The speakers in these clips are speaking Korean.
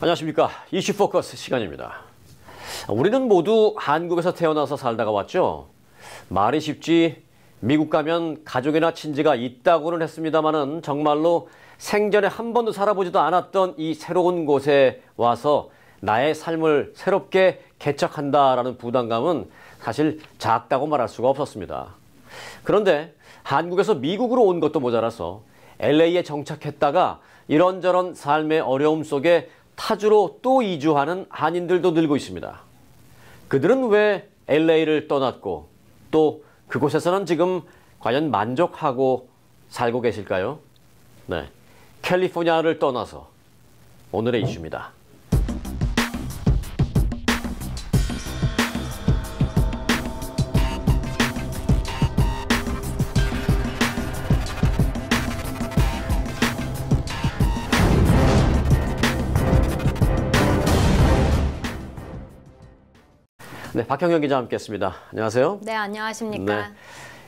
안녕하십니까. 이슈 포커스 시간입니다. 우리는 모두 한국에서 태어나서 살다가 왔죠. 말이 쉽지 미국 가면 가족이나 친지가 있다고는 했습니다마는 정말로 생전에 한 번도 살아보지도 않았던 이 새로운 곳에 와서 나의 삶을 새롭게 개척한다라는 부담감은 사실 작다고 말할 수가 없었습니다. 그런데 한국에서 미국으로 온 것도 모자라서 LA에 정착했다가 이런저런 삶의 어려움 속에 타주로 또 이주하는 한인들도 늘고 있습니다. 그들은 왜 LA를 떠났고 또 그곳에서는 지금 과연 만족하고 살고 계실까요? 네, 캘리포니아를 떠나서 오늘의 이슈입니다. 네, 박형영 기자와 함께했습니다. 안녕하세요. 네, 안녕하십니까.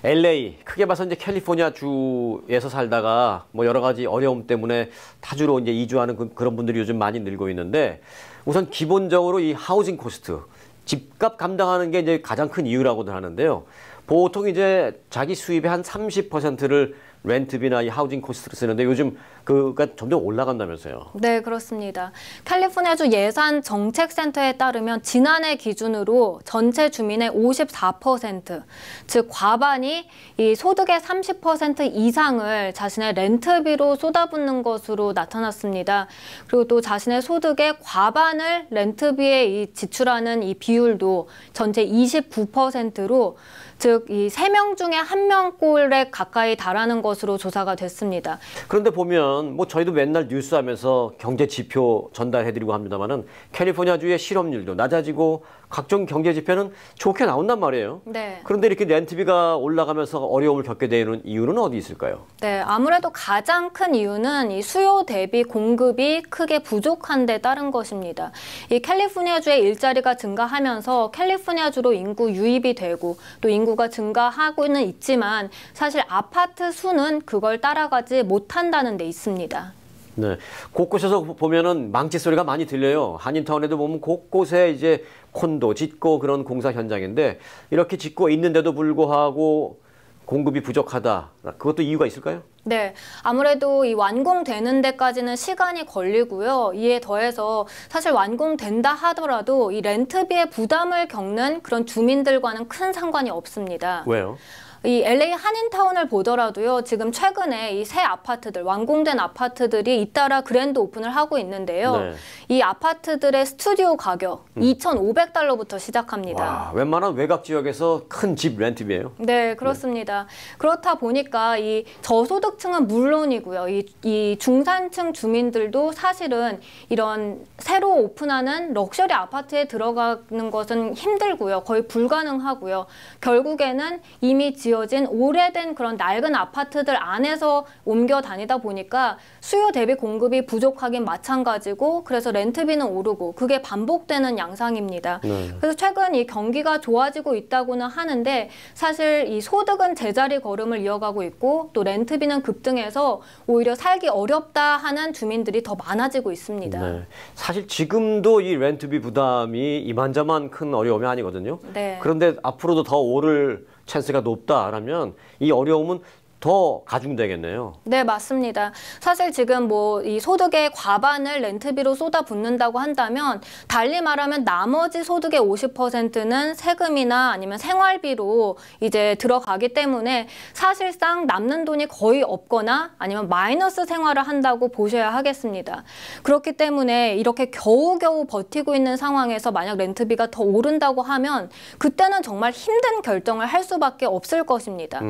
네. LA, 크게 봐서 이제 캘리포니아 주에서 살다가 뭐 여러 가지 어려움 때문에 타주로 이제 이주하는 그런 분들이 요즘 많이 늘고 있는데, 우선 기본적으로 이 하우징 코스트, 집값 감당하는 게 이제 가장 큰 이유라고들 하는데요. 보통 이제 자기 수입의 한 30%를 렌트비나 이 하우징 코스트를 쓰는데 요즘 그가 점점 올라간다면서요. 네, 그렇습니다. 캘리포니아주 예산정책센터에 따르면 지난해 기준으로 전체 주민의 54%, 즉 과반이 이 소득의 30% 이상을 자신의 렌트비로 쏟아붓는 것으로 나타났습니다. 그리고 또 자신의 소득의 과반을 렌트비에 지출하는 이 비율도 전체 29%로 즉 이 3명 중에 1명꼴에 가까이 달하는 것으로 조사가 됐습니다. 그런데 보면 뭐 저희도 맨날 뉴스하면서 경제 지표 전달해드리고 합니다만은 캘리포니아주의 실업률도 낮아지고 각종 경제 지표는 좋게 나온단 말이에요. 네. 그런데 이렇게 렌트비가 올라가면서 어려움을 겪게 되는 이유는 어디 있을까요? 네, 아무래도 가장 큰 이유는 이 수요 대비 공급이 크게 부족한 데 따른 것입니다. 이 캘리포니아주의 일자리가 증가하면서 캘리포니아주로 인구 유입이 되고 또 인구가 증가하고는 있지만 사실 아파트 수는 그걸 따라가지 못한다는 데 있습니다. 네, 곳곳에서 보면은 망치 소리가 많이 들려요. 한인타운에도 보면 곳곳에 이제 콘도 짓고 그런 공사 현장인데 이렇게 짓고 있는데도 불구하고 공급이 부족하다. 그것도 이유가 있을까요? 네, 아무래도 이 완공되는 데까지는 시간이 걸리고요. 이에 더해서 사실 완공된다 하더라도 이 렌트비의 부담을 겪는 그런 주민들과는 큰 상관이 없습니다. 왜요? 이 LA 한인타운을 보더라도요. 지금 최근에 이 새 아파트들, 완공된 아파트들이 잇따라 그랜드 오픈을 하고 있는데요. 네. 이 아파트들의 스튜디오 가격 2,500달러부터 시작합니다. 와, 웬만한 외곽 지역에서 큰 집 렌트비예요? 네, 그렇습니다. 그렇다 보니까 이 저소득층은 물론이고요. 이 중산층 주민들도 사실은 이런 새로 오픈하는 럭셔리 아파트에 들어가는 것은 힘들고요. 거의 불가능하고요. 결국에는 이미 지어진 오래된 그런 낡은 아파트들 안에서 옮겨 다니다 보니까 수요 대비 공급이 부족하긴 마찬가지고 그래서 렌트비는 오르고 그게 반복되는 양상입니다. 네. 그래서 최근 이 경기가 좋아지고 있다고는 하는데 사실 이 소득은 제자리 걸음을 이어가고 있고 또 렌트비는 급등해서 오히려 살기 어렵다 하는 주민들이 더 많아지고 있습니다. 네. 사실 지금도 이 렌트비 부담이 이만저만 큰 어려움이 아니거든요. 네. 그런데 앞으로도 더 오를 찬스가 높다라면 이 어려움은 더 가중되겠네요. 네, 맞습니다. 사실 지금 뭐 이 소득의 과반을 렌트비로 쏟아붓는다고 한다면 달리 말하면 나머지 소득의 50%는 세금이나 아니면 생활비로 이제 들어가기 때문에 사실상 남는 돈이 거의 없거나 아니면 마이너스 생활을 한다고 보셔야 하겠습니다. 그렇기 때문에 이렇게 겨우겨우 버티고 있는 상황에서 만약 렌트비가 더 오른다고 하면 그때는 정말 힘든 결정을 할 수밖에 없을 것입니다.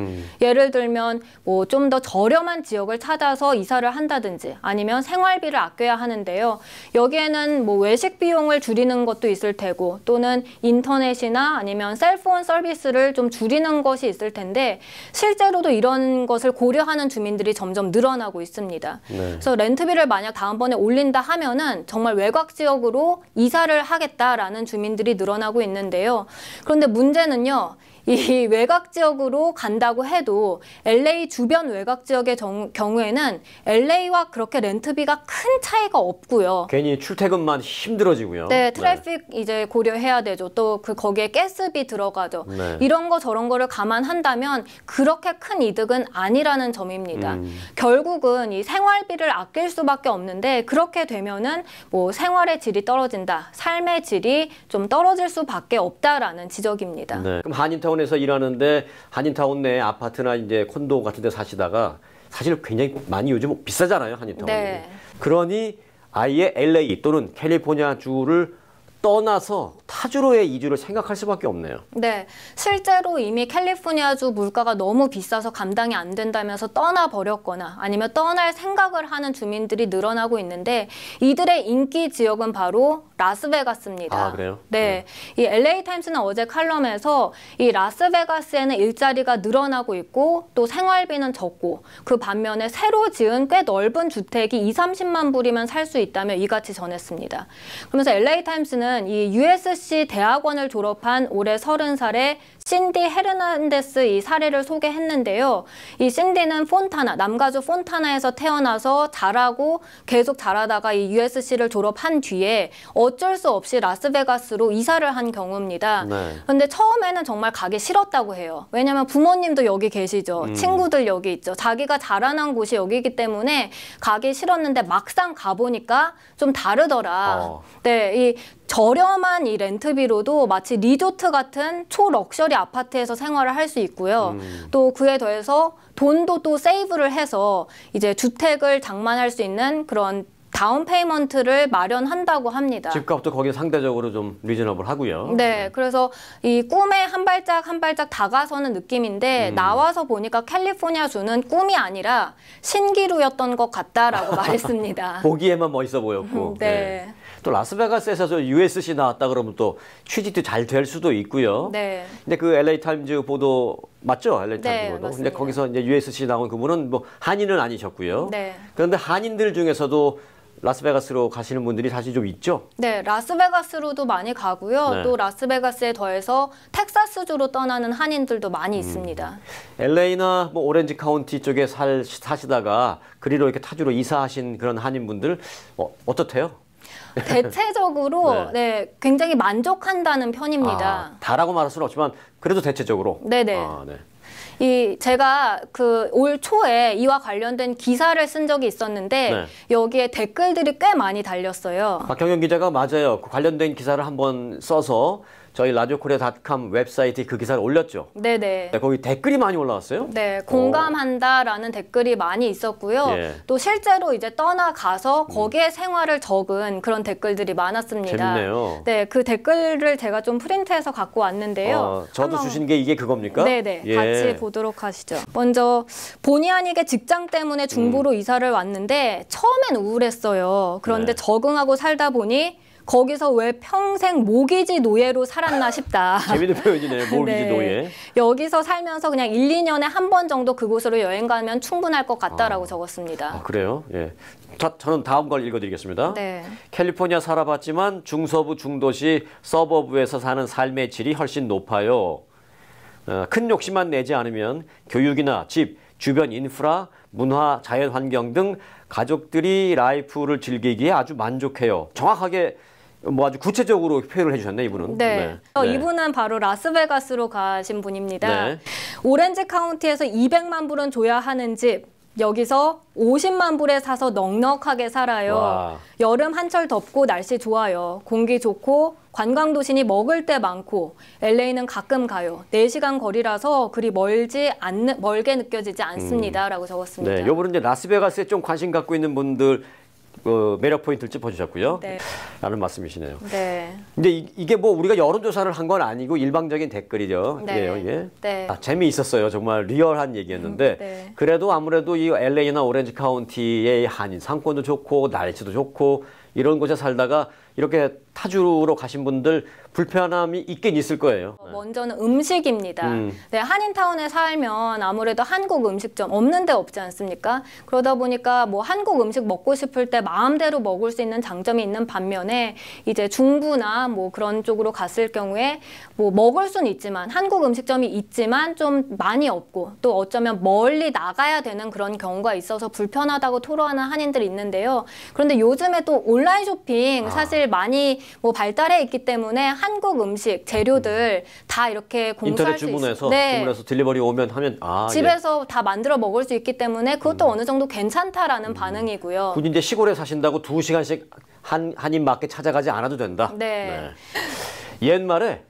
예를 들면 뭐 좀 더 저렴한 지역을 찾아서 이사를 한다든지 아니면 생활비를 아껴야 하는데요. 여기에는 뭐 외식 비용을 줄이는 것도 있을 테고 또는 인터넷이나 아니면 셀폰 서비스를 좀 줄이는 것이 있을 텐데 실제로도 이런 것을 고려하는 주민들이 점점 늘어나고 있습니다. 네. 그래서 렌트비를 만약 다음번에 올린다 하면은 정말 외곽 지역으로 이사를 하겠다라는 주민들이 늘어나고 있는데요. 그런데 문제는요. 이 외곽 지역으로 간다고 해도 LA 주변 외곽 지역의 경우에는 LA와 그렇게 렌트비가 큰 차이가 없고요. 괜히 출퇴근만 힘들어지고요. 네, 트래픽 이제 고려해야 되죠. 또 거기에 가스비 들어가죠. 네. 이런 거 저런 거를 감안한다면 그렇게 큰 이득은 아니라는 점입니다. 결국은 이 생활비를 아낄 수밖에 없는데 그렇게 되면은 뭐 생활의 질이 떨어진다, 삶의 질이 좀 떨어질 수밖에 없다라는 지적입니다. 네. 그럼 한인타운에서 일하는데 한인타운 내 아파트나 이제 콘도 같은 데 사시다가 사실 굉장히 많이 요즘 비싸잖아요, 한인타운이. 네. 그러니 아예 LA 또는 캘리포니아 주를 떠나서 타주로의 이주를 생각할 수밖에 없네요. 네, 실제로 이미 캘리포니아주 물가가 너무 비싸서 감당이 안 된다면서 떠나버렸거나 아니면 떠날 생각을 하는 주민들이 늘어나고 있는데 이들의 인기 지역은 바로 라스베가스입니다. 아, 그래요? 네, 이 LA 타임스는 어제 칼럼에서 이 라스베가스에는 일자리가 늘어나고 있고 또 생활비는 적고 그 반면에 새로 지은 꽤 넓은 주택이 20-30만 불이면 살 수 있다며 이같이 전했습니다. 그러면서 LA 타임스는 이 USC 대학원을 졸업한 올해 30살의 신디 헤르난데스 이 사례를 소개했는데요. 이 신디는 폰타나, 남가주 폰타나에서 태어나서 자라고 계속 자라다가 이 USC를 졸업한 뒤에 어쩔 수 없이 라스베가스로 이사를 한 경우입니다. 네. 근데 처음에는 정말 가기 싫었다고 해요. 왜냐면 부모님도 여기 계시죠. 친구들 여기 있죠. 자기가 자라난 곳이 여기이기 때문에 가기 싫었는데 막상 가보니까 좀 다르더라. 네, 이 저렴한 이 렌트비로도 마치 리조트 같은 초럭셔리 아파트에서 생활을 할 수 있고요. 또 그에 더해서 돈도 또 세이브를 해서 이제 주택을 장만할 수 있는 그런 다운 페이먼트를 마련한다고 합니다. 집값도 거기 상대적으로 좀 리저너블 하고요. 네, 그래서 이 꿈에 한 발짝 한 발짝 다가서는 느낌인데 나와서 보니까 캘리포니아 주는 꿈이 아니라 신기루였던 것 같다라고 말했습니다. 보기에만 멋있어 보였고. 네. 또 라스베가스에서 USC 나왔다 그러면 또 취직도 잘 될 수도 있고요. 네. 근데 그 LA 타임즈 보도 맞죠? LA 타임즈 네, 보도. 맞습니다. 근데 거기서 이제 USC 나온 그분은 뭐 한인은 아니셨고요. 네. 그런데 한인들 중에서도 라스베가스로 가시는 분들이 사실 좀 있죠. 네, 라스베가스로도 많이 가고요. 네. 또 라스베가스에 더해서 텍사스주로 떠나는 한인들도 많이 있습니다. LA나 뭐 오렌지 카운티 쪽에 사시다가 그리로 이렇게 타주로 이사하신 그런 한인분들 어떻대요? 대체적으로 네, 굉장히 만족한다는 편입니다. 다라고 말할 수는 없지만 그래도 대체적으로. 네네. 네. 제가 그 올 초에 이와 관련된 기사를 쓴 적이 있었는데 네. 여기에 댓글들이 꽤 많이 달렸어요. 박경영 기자가 맞아요. 그 관련된 기사를 한번 써서 저희 라디오코리아닷컴 웹사이트에 그 기사를 올렸죠. 네네. 네, 거기 댓글이 많이 올라왔어요. 네, 공감한다라는 댓글이 많이 있었고요. 예. 또 실제로 이제 떠나가서 거기에 생활을 적은 그런 댓글들이 많았습니다. 재밌네요. 네, 그 댓글을 제가 좀 프린트해서 갖고 왔는데요. 저도 한번 주신 게 이게 그겁니까? 네네, 예. 같이 보도록 하시죠. 먼저 본의 아니게 직장 때문에 중부로 이사를 왔는데 처음엔 우울했어요. 그런데 네. 적응하고 살다 보니 거기서 왜 평생 모기지 노예로 살았나 싶다. 재밌는 표현이네요. 모기지 네. 노예. 여기서 살면서 그냥 1-2년에 한 번 정도 그곳으로 여행 가면 충분할 것 같다라고 적었습니다. 그래요? 예. 저는 다음 걸 읽어드리겠습니다. 네. 캘리포니아 살아봤지만 중서부 중도시 서버브에서 사는 삶의 질이 훨씬 높아요. 큰 욕심만 내지 않으면 교육이나 집, 주변 인프라, 문화, 자연 환경 등 가족들이 라이프를 즐기기에 아주 만족해요. 정확하게 뭐 아주 구체적으로 표현을 해주셨네, 이분은. 네. 이분은 바로 라스베가스로 가신 분입니다. 네. 오렌지 카운티에서 200만 불은 줘야 하는 집. 여기서 50만 불에 사서 넉넉하게 살아요. 와. 여름 한철 덥고 날씨 좋아요. 공기 좋고 관광도시니 먹을 데 많고 LA는 가끔 가요. 4시간 거리라서 그리 멀게 느껴지지 않습니다라고 적었습니다. 네, 요번은 이제 라스베가스에 좀 관심 갖고 있는 분들 매력 포인트를 짚어주셨고요. 네. 라는 말씀이시네요. 네. 근데 이게 뭐 우리가 여론조사를 한 건 아니고 일방적인 댓글이죠. 네. 이게. 네. 재미있었어요. 정말 리얼한 얘기였는데 네. 그래도 아무래도 이 LA나 오렌지 카운티의 한인 상권도 좋고 날씨도 좋고 이런 곳에 살다가 이렇게 타주로 가신 분들 불편함이 있긴 있을 거예요. 먼저는 음식입니다. 네, 한인타운에 살면 아무래도 한국 음식점 없는 데 없지 않습니까? 그러다 보니까 뭐 한국 음식 먹고 싶을 때 마음대로 먹을 수 있는 장점이 있는 반면에 이제 중부나 뭐 그런 쪽으로 갔을 경우에 뭐 먹을 수는 있지만 한국 음식점이 있지만 좀 많이 없고 또 어쩌면 멀리 나가야 되는 그런 경우가 있어서 불편하다고 토로하는 한인들이 있는데요. 그런데 요즘에 또 온라인 쇼핑 사실 많이 뭐 발달해 있기 때문에 한국 음식 재료들 다 이렇게 공수할 인터넷 수 주문해서 네. 주문해서 딜리버리 오면 하면 집에서 다 만들어 먹을 수 있기 때문에 그것도 어느 정도 괜찮다라는 반응이고요. 굳이 이제 시골에 사신다고 2시간씩 한인 마켓 찾아가지 않아도 된다. 네. 옛말에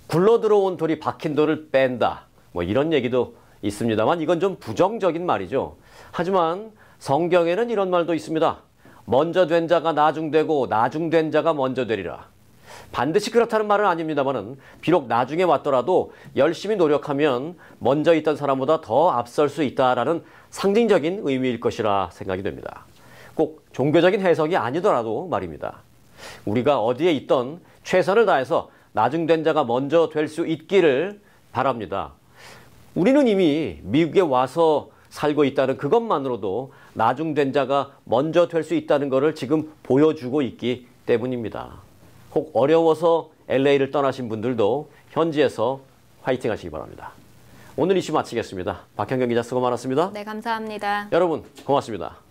굴러 들어온 돌이 박힌 돌을 뺀다. 뭐 이런 얘기도 있습니다만 이건 좀 부정적인 말이죠. 하지만 성경에는 이런 말도 있습니다. 먼저 된 자가 나중되고 나중된 자가 먼저 되리라. 반드시 그렇다는 말은 아닙니다만은 비록 나중에 왔더라도 열심히 노력하면 먼저 있던 사람보다 더 앞설 수 있다라는 상징적인 의미일 것이라 생각이 됩니다. 꼭 종교적인 해석이 아니더라도 말입니다. 우리가 어디에 있던 최선을 다해서 나중된 자가 먼저 될 수 있기를 바랍니다. 우리는 이미 미국에 와서 살고 있다는 그것만으로도 나중된 자가 먼저 될 수 있다는 것을 지금 보여주고 있기 때문입니다. 혹 어려워서 LA를 떠나신 분들도 현지에서 화이팅 하시기 바랍니다. 오늘 이슈 마치겠습니다. 박현경 기자 수고 많았습니다. 네, 감사합니다. 여러분 고맙습니다.